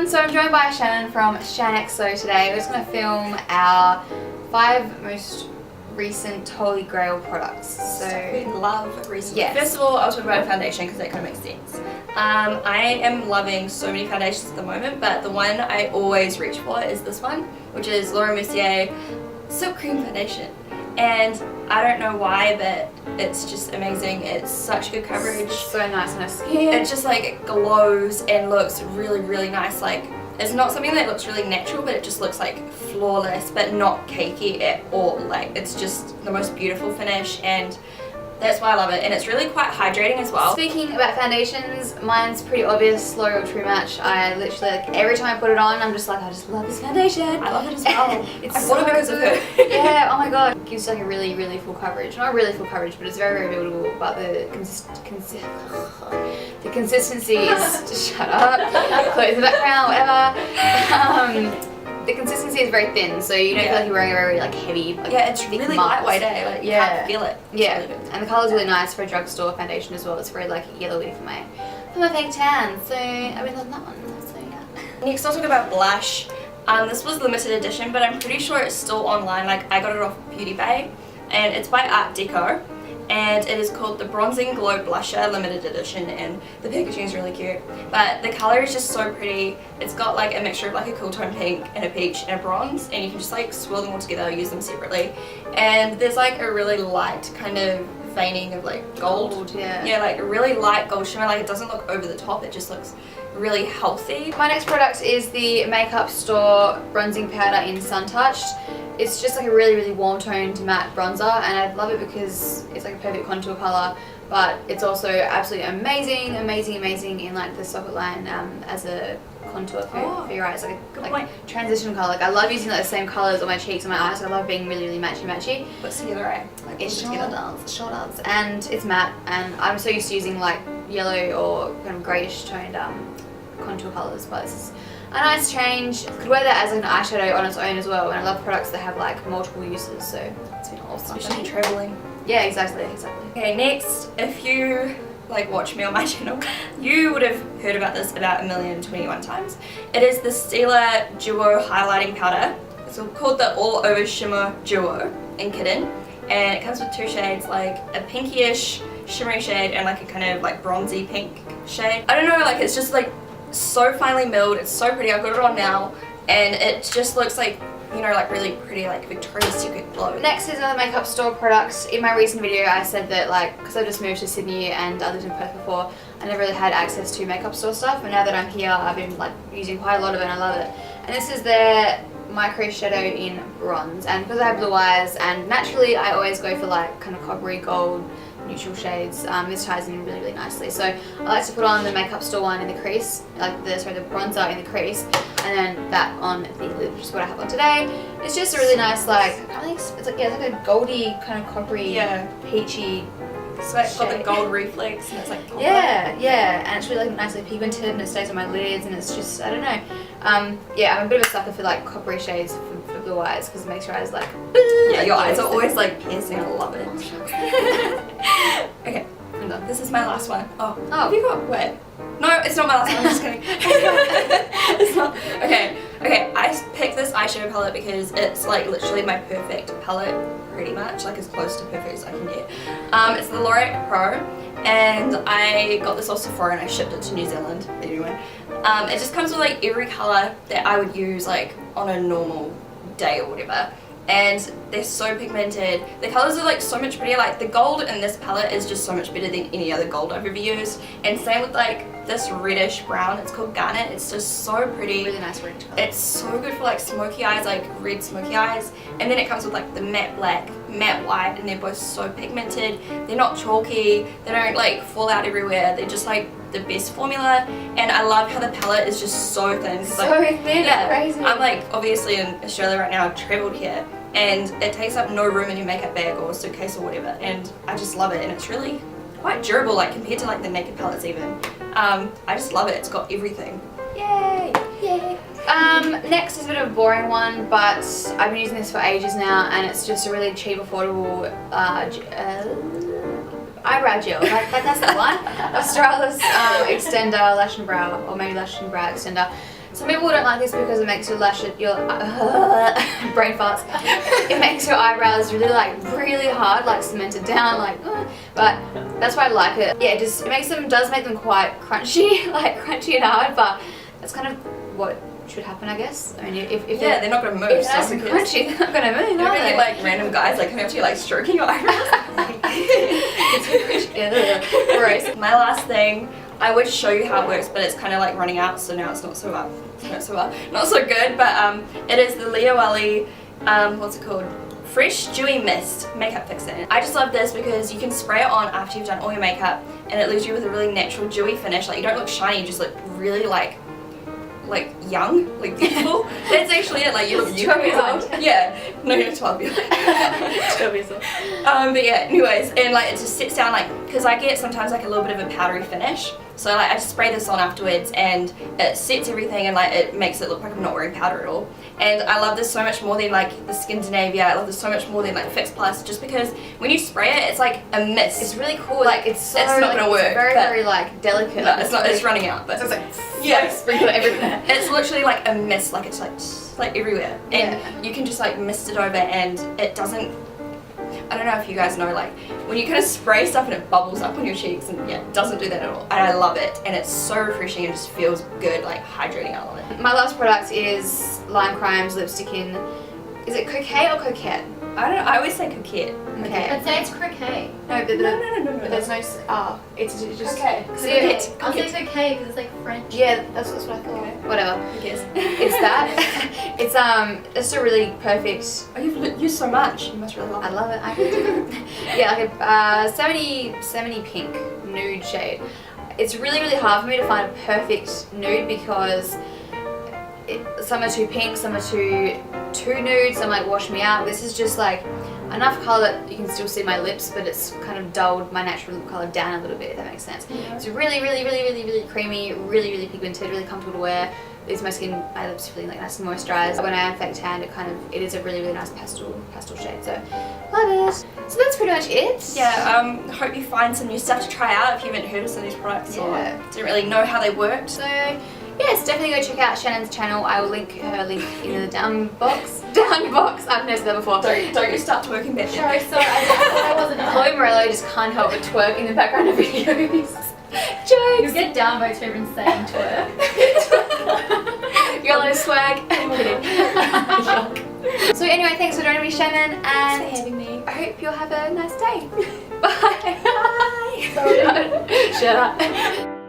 everyone, so I'm joined by Shannon from Shaaanxo today. We're just going to film our 5 most recent Holy Grail products. So we love recently. Yes. First of all, I'll talk about foundation because that kind of makes sense. I am loving so many foundations at the moment, but the one I always reach for is this one, which is Laura Mercier Silk Cream Foundation. And I don't know why, but it's just amazing. It's such good coverage. It's so nice on our skin. It just like glows and looks really, really nice. Like, it's not something that looks really natural, but it just looks like flawless, but not cakey at all. Like, it's just the most beautiful finish, and that's why I love it. And it's really quite hydrating as well. Speaking about foundations, mine's pretty obvious, L'Oreal True Match. I literally, like, every time I put it on, I'm just like, I just love this foundation. I love it as well. It's I bought it because of her. Yeah, oh my god. It gives like a really, really full coverage. Not really full coverage, but it's very, very buildable. But the consistency is, shut up, close the background, whatever. The consistency is very thin, so you don't feel like you're wearing a very like heavy, like, it's really lightweight, like you can't feel it. Yeah, really, and the colour's really nice for a drugstore foundation as well. It's very like yellowy for my fake tan, so I've been loving that one. So yeah. Next I'll talk about blush. This was limited edition, but I'm pretty sure it's still online. Like, I got it off Beauty Bay, and it's by Art Deco. And it is called the Bronzing Glow Blusher Limited Edition, and the packaging is really cute. But the colour is just so pretty. It's got like a mixture of like a cool tone pink and a peach and a bronze, and you can just like swirl them all together or use them separately. And there's like a really light kind of veining of like gold. Yeah, like a really light gold shimmer. Like, it doesn't look over the top, it just looks really healthy. My next product is the Makeup Store Bronzing Powder in Sun Touched. It's just like a really, really warm toned matte bronzer, and I love it because it's like a perfect contour colour, but it's also absolutely amazing in like the socket line as a contour for your eyes, like transition colour. Like, I love using like the same colours on my cheeks and my eyes. So I love being really, really matchy. Puts together, right? Like, it sure does, and it's matte, and I'm so used to using like yellow or kind of greyish toned contour colours, but this is a nice change. Could wear that as like an eyeshadow on its own as well, and I love products that have like multiple uses, so it's been awesome. Especially travelling. Yeah, exactly. Okay, next, if you like watch me on my channel, you would have heard about this about 1,021 times. It is the Stila Duo Highlighting Powder. It's called the All Over Shimmer Duo in Kitten, and it comes with 2 shades, like a pinkish shimmery shade and like a kind of like bronzy pink shade. I don't know, like, it's just like so finely milled. It's so pretty. I've got it on now, and it just looks like, you know, like really pretty, like Victoria's Secret glow. Next is another Makeup Store product. In my recent video I said that, like, because I just moved to Sydney and I lived in Perth before, I never really had access to Makeup Store stuff, and now that I'm here I've been like using quite a lot of it and I love it. And this is their micro shadow in bronze, and because I have blue eyes and naturally I always go for like kind of coppery gold neutral shades, this ties in really, really nicely. So I like to put on the Makeup Store one in the crease, like the bronzer in the crease, and then that on the lid, which is what I have on today. It's just a really nice, like, I think it's like, yeah, it's like a goldy kind of coppery, peachy. So it's got the gold reflex, and it's like pop yeah, and it's really like nicely pigmented, and it stays on my lids, and it's just, I don't know. Yeah, I'm a bit of a sucker for like coppery shades for blue eyes, because it makes your eyes like, yeah, your eyes are always like piercing. I love it. Okay, I'm done. This is my last one. Oh, have you got wet? No, it's not my last one. I'm just kidding. It's not. Okay. I picked this eyeshadow palette because it's like literally my perfect palette, pretty much, like as close to perfect as I can get. It's the L'Oreal Pro, and I got this off Sephora and I shipped it to New Zealand. Anyway, it just comes with like every color that I would use like on a normal day or whatever. And they're so pigmented. The colors are like so much prettier. Like, the gold in this palette is just so much better than any other gold I've ever used. And same with like this reddish brown. It's called Garnet. It's just so pretty. Really nice red color. It's so good for like smoky eyes, like red smoky eyes. And then it comes with like the matte black, matte white, and they're both so pigmented. They're not chalky. They don't like fall out everywhere. They're just like the best formula, and I love how the palette is just so thin. So like, thin, yeah, crazy. I'm like obviously in Australia right now. I've travelled here, and it takes up no room in your makeup bag or suitcase or whatever, and I just love it, and it's really quite durable, like compared to like the naked palettes even. I just love it. It's got everything. Yay! Next is a bit of a boring one, but I've been using this for ages now, and it's just a really cheap, affordable eyebrow gel. That's the one. Australis extender lash and brow, or maybe lash and brow extender. Some people don't like this because it makes your lashes, your brain farts. It makes your eyebrows really hard, like cemented down, like. But that's why I like it. Yeah, it does make them quite crunchy, like crunchy and hard. But that's kind of what should happen, I guess. I mean, if they're not gonna move. If they're nice and crunchy, they're not gonna move. You're gonna get like random guys like coming up to you like stroking your eyebrows. Gross. My last thing, I would show you how it works, but it's kind of like running out, so now it's not so good. But it is the Leo Ellie, what's it called? Fresh Dewy Mist Makeup Fixer. I just love this because you can spray it on after you've done all your makeup, and it leaves you with a really natural dewy finish. Like you don't look shiny, you just look really like young, like beautiful. That's actually it. Like you look 12 years old. Yeah, no, you're 12 years old. 12 years old. But yeah, anyways, and like it just sits down like, because I get sometimes like a little bit of a powdery finish. So like I just spray this on afterwards, and it sets everything, and like it makes it look like I'm not wearing powder at all. And I love this so much more than like the Scandinavia. I love this so much more than like Fix Plus, just because when you spray it, it's like a mist. It's really cool. Like it's not gonna work. It's very like delicate. No, it's not. It's running out, but so it's like yeah, sprinkle it everywhere. It's literally like a mist. Like it's like everywhere, and you can just like mist it over, and it doesn't. I don't know if you guys know, like when you kind of spray stuff and it bubbles up on your cheeks, and yeah, it doesn't do that at all. And I love it, and it's so refreshing and just feels good, like hydrating. I love it. My last product is Lime Crime's lipstick in. Is it Coquette or Coquette? I don't know. I always say Coquette. Okay. I'd say it's croquet. No, no. There's no. It's just. Okay. Coquette. I'll say croquet because it's like French. Yeah, that's what I thought. Okay. Whatever. Who cares? It's that. It's a really perfect. Oh, you've used so much. You must really love it. I love it. I do. Yeah, like a 70 pink nude shade. It's really hard for me to find a perfect nude because some are too pink, some are too nude, some like wash me out. This is just like enough colour that you can still see my lips, but it's kind of dulled my natural lip colour down a little bit, if that makes sense. Yeah. It's really creamy, really pigmented, really comfortable to wear. Leaves my skin, my lips feeling like nice and moisturised. When I am fake tanned, it is a really nice pastel shade. So love it. So that's pretty much it. Yeah. Hope you find some new stuff to try out if you haven't heard of some of these products or didn't really know how they worked. So yes, definitely go check out Shannon's channel. I will link her link in the down box. I've noticed that before. Don't you start twerking back there. Sorry, I wasn't. Chloe Morello just can't help but twerk in the background of videos. Jokes! You'll get downvotes for even saying twerk. YOLO swag. I'm kidding. So anyway, thanks for joining me, Shannon, and Thanks for having me. I hope you'll have a nice day. Bye. Bye. Shut up.